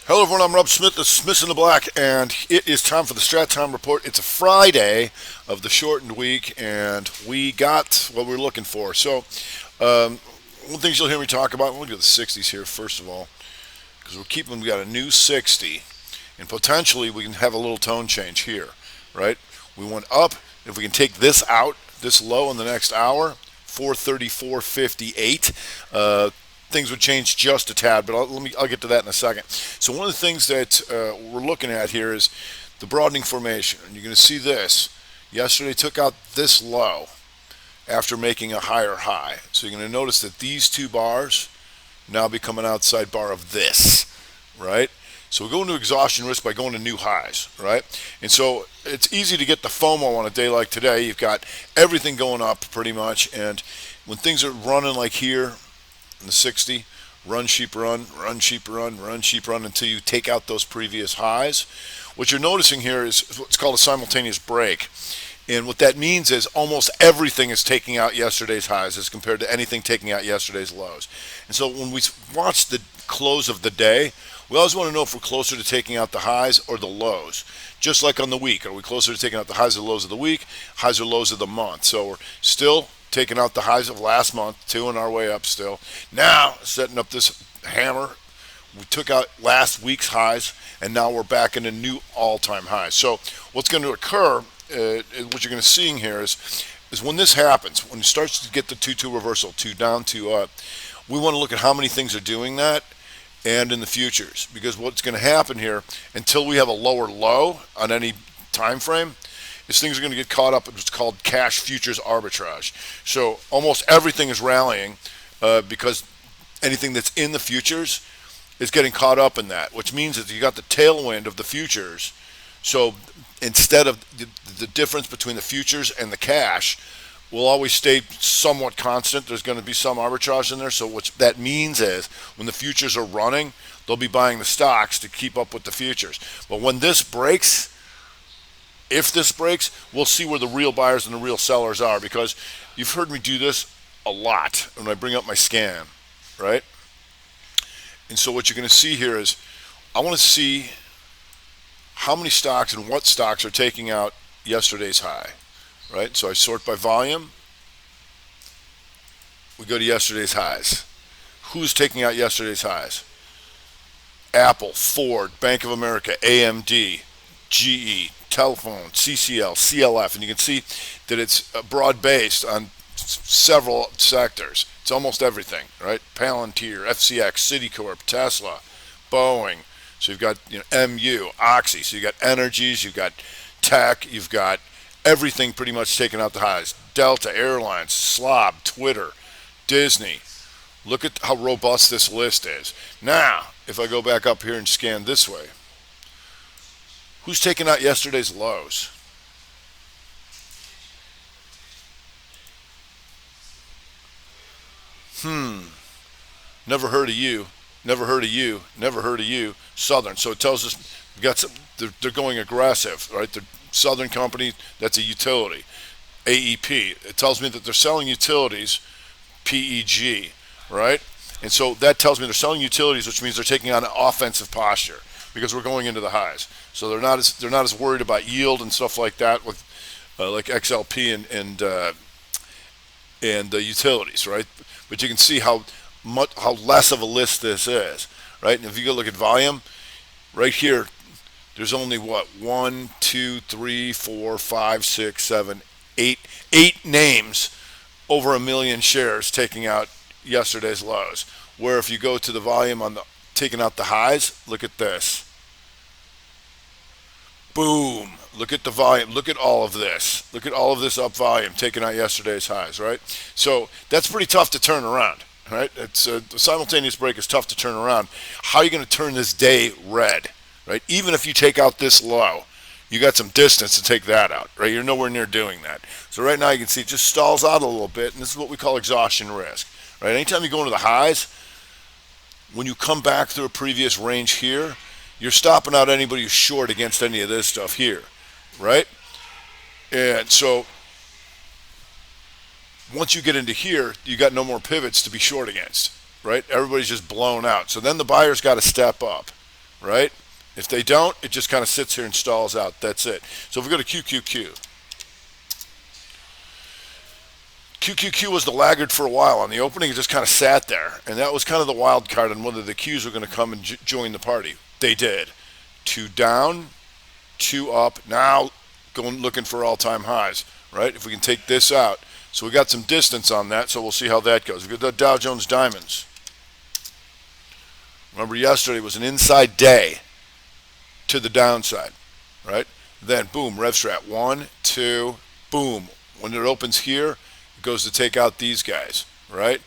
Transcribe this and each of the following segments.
Hello everyone, I'm Rob Smith, the Smith in the Black, and it is time for the Strat Time Report. It's a Friday of the shortened week, and we got what we're looking for. One of the things you'll hear me talk about, we'll look at the 60s here first of all, because we got a new 60, and potentially we can have a little tone change here, right? We went up, if we can take this out, this low in the next hour, 434.58. Things would change just a tad, but I'll get to that in a second. So one of the things that we're looking at here is the broadening formation, and you're going to see this. Yesterday took out this low after making a higher high. So you're going to notice that these two bars now become an outside bar of this, right? So we go into exhaustion risk by going to new highs, right? And so it's easy to get the FOMO on a day like today. You've got everything going up pretty much, and when things are running like here in the 60, run sheep run, run sheep run, run sheep run until you take out those previous highs. What you're noticing here is what's called a simultaneous break. And what that means is almost everything is taking out yesterday's highs as compared to anything taking out yesterday's lows. And so when we watch the close of the day, we always want to know if we're closer to taking out the highs or the lows. Just like on the week, are we closer to taking out the highs or lows of the week, highs or lows of the month? So we're still taking out the highs of last month, two on our way up still. Now, setting up this hammer, we took out last week's highs, and now we're back into new all-time highs. So what's going to occur, what you're going to see here is when this happens, when it starts to get the 2-2 reversal, 2 down, 2 up, we want to look at how many things are doing that and in the futures. Because what's going to happen here, until we have a lower low on any time frame, is things are going to get caught up in what's called cash futures arbitrage. So almost everything is rallying because anything that's in the futures is getting caught up in that, which means that you got the tailwind of the futures. So instead of the difference between the futures and the cash will always stay somewhat constant, there's going to be some arbitrage in there. So what that means is when the futures are running, they'll be buying the stocks to keep up with the futures. But when this breaks, if this breaks, we'll see where the real buyers and the real sellers are, because you've heard me do this a lot when I bring up my scan, right? And so what you're going to see here is I want to see how many stocks and what stocks are taking out yesterday's high, right? So I sort by volume. We go to yesterday's highs. Who's taking out yesterday's highs? Apple, Ford, Bank of America, AMD, GE, Telephone, CCL, CLF, and you can see that it's broad-based on several sectors. It's almost everything, right? Palantir, FCX, Citicorp, Tesla, Boeing. So you've got MU, Oxy. So you've got energies, you've got tech, you've got everything pretty much taking out the highs. Delta Airlines, Slob, Twitter, Disney. Look at how robust this list is. Now, if I go back up here and scan this way, who's taking out yesterday's lows? Never heard of you. Never heard of you. Never heard of you. Southern. So it tells us we got some. They're going aggressive, right? The Southern company. That's a utility. AEP. It tells me that they're selling utilities. PEG, right? And so that tells me they're selling utilities, which means they're taking on an offensive posture because we're going into the highs. So they're not as worried about yield and stuff like that with like XLP and the utilities, right? But you can see how less of a list this is, right? And if you go look at volume, right here, there's only what 1, 2, 3, 4, 5, 6, 7, 8 names over 1 million shares taking out yesterday's lows. Where if you go to the volume on the taking out the highs, look at this. Boom. Look at the volume. Look at all of this. Look at all of this up volume taking out yesterday's highs, right? So that's pretty tough to turn around, right? It's the simultaneous break is tough to turn around. How are you going to turn this day red, right? Even if you take out this low, you got some distance to take that out, right? You're nowhere near doing that. So right now you can see it just stalls out a little bit, and this is what we call exhaustion risk, right? Anytime you go into the highs, when you come back through a previous range here, you're stopping out anybody who's short against any of this stuff here, right? And so once you get into here, you got no more pivots to be short against, right? Everybody's just blown out. So then the buyer's got to step up, right? If they don't, it just kind of sits here and stalls out. That's it. So if we go to QQQ, QQQ was the laggard for a while. On the opening, it just kind of sat there. And that was kind of the wild card on whether the Qs were going to come and join the party. They did. Two down, two up. Now going looking for all-time highs, right? If we can take this out. So we got some distance on that, so we'll see how that goes. We got the Dow Jones Diamonds. Remember yesterday was an inside day to the downside, right? Then boom, rev strat. One, two, boom. When it opens here, it goes to take out these guys, right?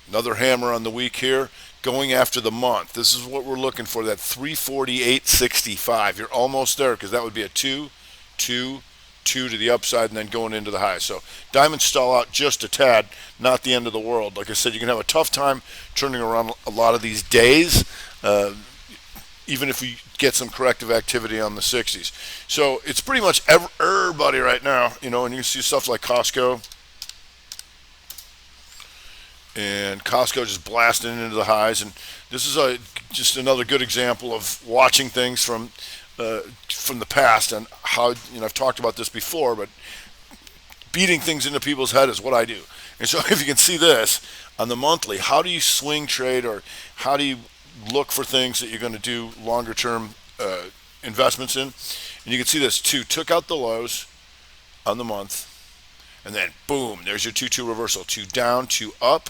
Another hammer on the week here, going after the month. This is what we're looking for, that 348.65. You're almost there because that would be a 2, 2, 2 to the upside and then going into the high. So diamonds stall out just a tad, not the end of the world. Like I said, you can have a tough time turning around a lot of these days, even if we get some corrective activity on the 60s. So it's pretty much everybody right now, and you can see stuff like Costco. And Costco just blasting into the highs, and this is just another good example of watching things from the past and how I've talked about this before, but beating things into people's head is what I do. And so if you can see this on the monthly, how do you swing trade, or how do you look for things that you're going to do longer term investments in? And you can see this too. Took out the lows on the month, and then boom, there's your 2-2 reversal. 2 down, 2 up.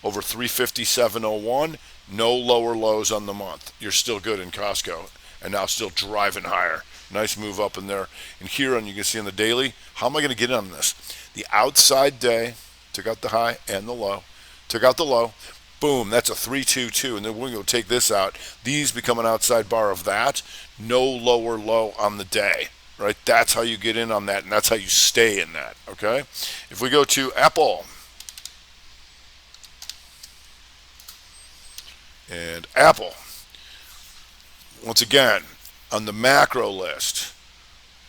Over 357.01, no lower lows on the month. You're still good in Costco, and now still driving higher. Nice move up in there. And here, you can see on the daily, how am I going to get in on this? The outside day, took out the high and the low. Took out the low, boom, that's a 322, and then we're going to take this out. These become an outside bar of that. No lower low on the day, right? That's how you get in on that, and that's how you stay in that, okay? If we go to Apple, and Apple, once again, on the macro list,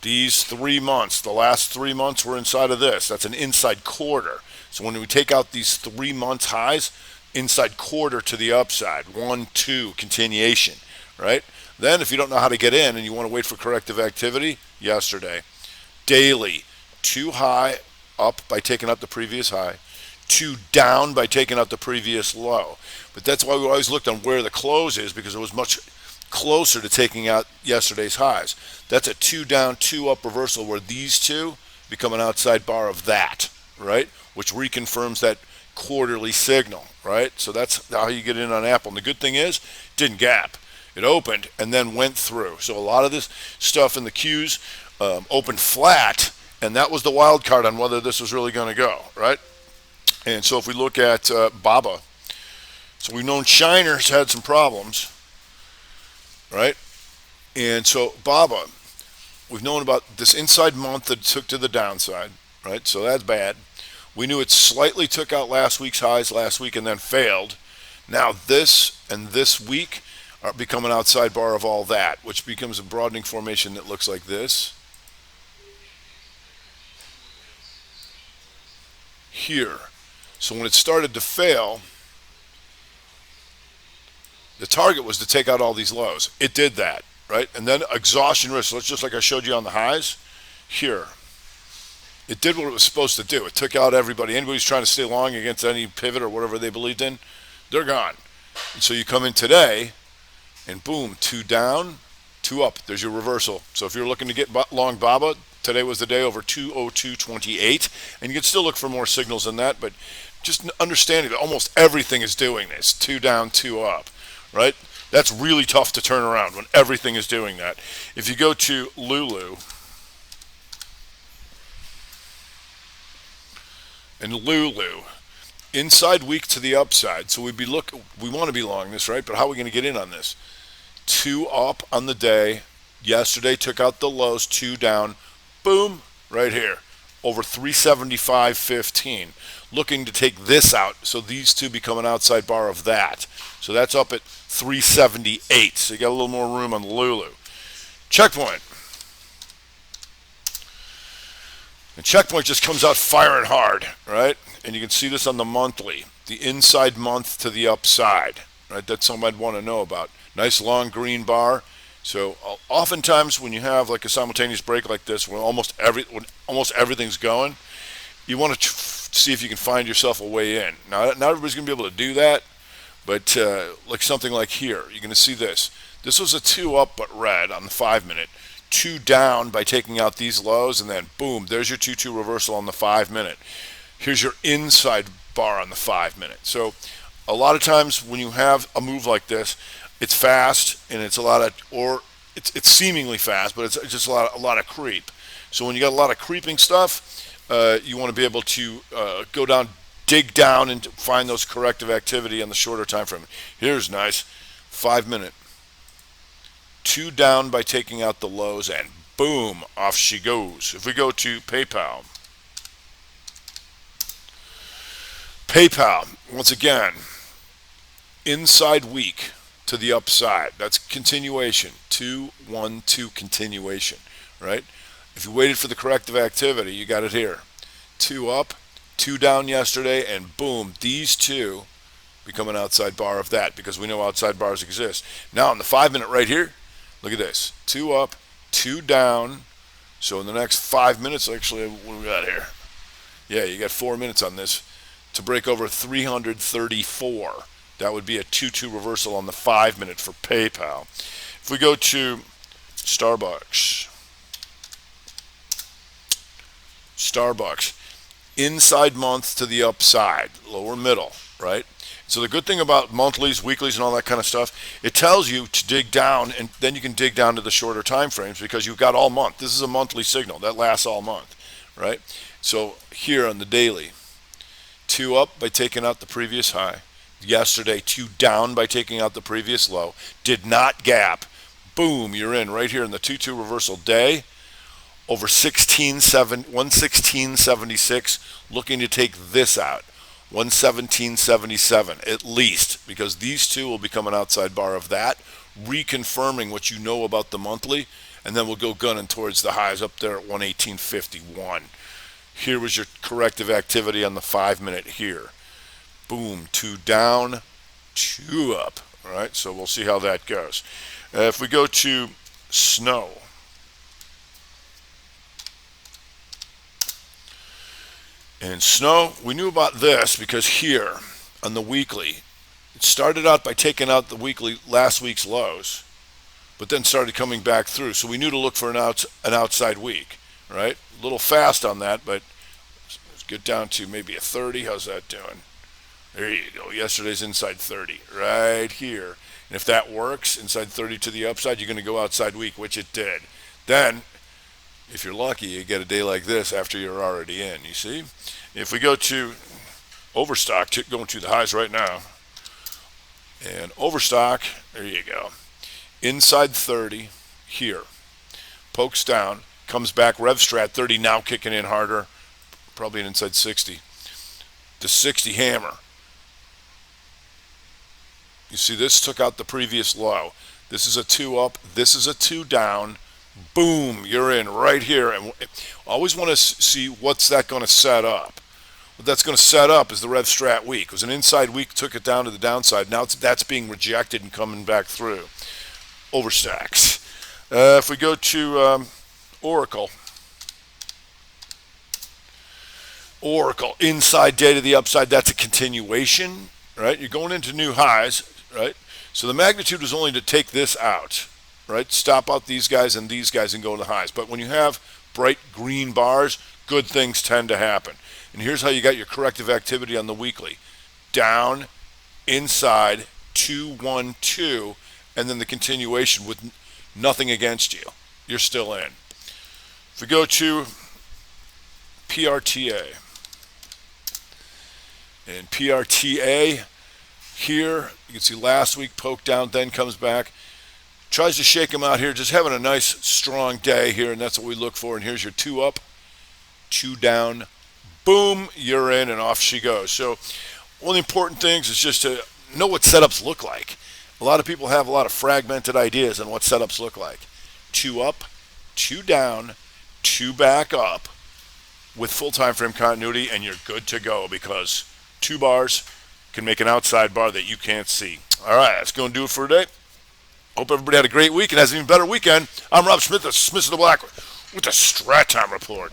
these 3 months, the last 3 months were inside of this. That's an inside quarter. So when we take out these 3 months highs, inside quarter to the upside, 1, 2, continuation, right? Then if you don't know how to get in and you want to wait for corrective activity, yesterday, daily, 2 high up by taking out the previous high, 2 down by taking out the previous low. But that's why we always looked on where the close is, because it was much closer to taking out yesterday's highs. That's a 2 down, 2 up reversal where these two become an outside bar of that, right? Which reconfirms that quarterly signal, right? So that's how you get in on Apple. And the good thing is, it didn't gap. It opened and then went through. So a lot of this stuff in the Qs opened flat, and that was the wild card on whether this was really going to go, right? And so if we look at BABA, so we've known Shiners had some problems, right? And so BABA, we've known about this inside month that took to the downside, right? So that's bad. We knew it slightly took out last week's highs last week and then failed. Now this and this week are become an outside bar of all that, which becomes a broadening formation that looks like this. Here. So when it started to fail, the target was to take out all these lows. It did that, right? And then exhaustion risk. So it's just like I showed you on the highs. Here. It did what it was supposed to do. It took out everybody. Anybody who's trying to stay long against any pivot or whatever they believed in, they're gone. And so you come in today, and boom, 2 down, 2 up. There's your reversal. So if you're looking to get long BABA, today was the day over 202.28, and you can still look for more signals than that, but just understanding that almost everything is doing this, 2 down, 2 up, right? That's really tough to turn around when everything is doing that. If you go to Lulu, and Lulu, inside week to the upside, so we want to be long this, right? But how are we going to get in on this? 2 up on the day. Yesterday took out the lows, 2 down, boom, right here, over 375.15. Looking to take this out, so these two become an outside bar of that. So that's up at 378. So you got a little more room on the Lulu. Checkpoint. And Checkpoint just comes out firing hard, right? And you can see this on the monthly, the inside month to the upside, right? That's something I'd want to know about. Nice long green bar. So oftentimes when you have like a simultaneous break like this, when almost everything's going, you want to see if you can find yourself a way in. Now, not everybody's going to be able to do that, but like something like here, you're going to see this. This was a 2 up but red on the 5-minute. 2 down by taking out these lows, and then boom, there's your 2-2 reversal on the 5-minute. Here's your inside bar on the 5-minute. So a lot of times when you have a move like this, it's fast and it's a lot of, or it's seemingly fast, but it's just a lot of creep. So when you got a lot of creeping stuff, you want to be able to go down, dig down, and find those corrective activity on the shorter time frame. Here's nice, 5-minute. 2 down by taking out the lows, and boom, off she goes. If we go to PayPal, once again, inside week to the upside. That's continuation. 2, 1, 2 continuation, right? If you waited for the corrective activity, you got it here. 2 up, 2 down yesterday, and boom, these two become an outside bar of that because we know outside bars exist. Now on the 5-minute right here, look at this. 2 up, 2 down. So in the next 5 minutes, actually, what do we got here? Yeah, you got 4 minutes on this to break over 334. That would be a 2-2 reversal on the 5-minute for PayPal. If we go to Starbucks, inside month to the upside, lower middle, right? So the good thing about monthlies, weeklies, and all that kind of stuff, it tells you to dig down, and then you can dig down to the shorter time frames because you've got all month. This is a monthly signal that lasts all month, right? So here on the daily, 2 up by taking out the previous high. Yesterday, 2 down by taking out the previous low. Did not gap. Boom, you're in right here in the 2-2 reversal day. Over 116.76, looking to take this out. 117.77 at least, because these two will become an outside bar of that, reconfirming what you know about the monthly, and then we'll go gunning towards the highs up there at 118.51. Here was your corrective activity on the 5-minute here. Boom, 2 down, 2 up. All right, so we'll see how that goes. If we go to snow, and snow, we knew about this because here on the weekly, it started out by taking out the weekly last week's lows, but then started coming back through. So we knew to look for an outside week, right? A little fast on that, but let's get down to maybe a 30. How's that doing? There you go. Yesterday's inside 30 right here. And if that works, inside 30 to the upside, you're going to go outside week, which it did. Then, if you're lucky, you get a day like this after you're already in, you see? If we go to Overstock, going to the highs right now, and Overstock, there you go. Inside 30 here. Pokes down, comes back, RevStrat 30 now kicking in harder, probably an inside 60. The 60 hammer. You see, this took out the previous low. This is a 2 up, this is a 2 down. Boom, you're in right here. And I always want to see what's that going to set up. What that's going to set up is the RevStrat week. It was an inside week, took it down to the downside. Now that's being rejected and coming back through. Overstacks. If we go to Oracle, inside day to the upside, that's a continuation, right? You're going into new highs, right? So the magnitude was only to take this out, right? Stop out these guys and go to the highs. But when you have bright green bars, good things tend to happen. And here's how you got your corrective activity on the weekly. Down, inside, 2, 1, 2, and then the continuation with nothing against you. You're still in. If we go to PRTA, and PRTA here, you can see last week poked down, then comes back. Tries to shake them out here, just having a nice strong day here, and that's what we look for. And here's your 2 up, 2 down, boom, you're in, and off she goes. So one of the important things is just to know what setups look like. A lot of people have a lot of fragmented ideas on what setups look like. 2 up, 2 down, 2 back up with full time frame continuity, and you're good to go because 2 bars can make an outside bar that you can't see. All right, that's going to do it for today. Hope everybody had a great week and has an even better weekend. I'm Rob Smith, the Smith of the Black, with the Strat Time Report.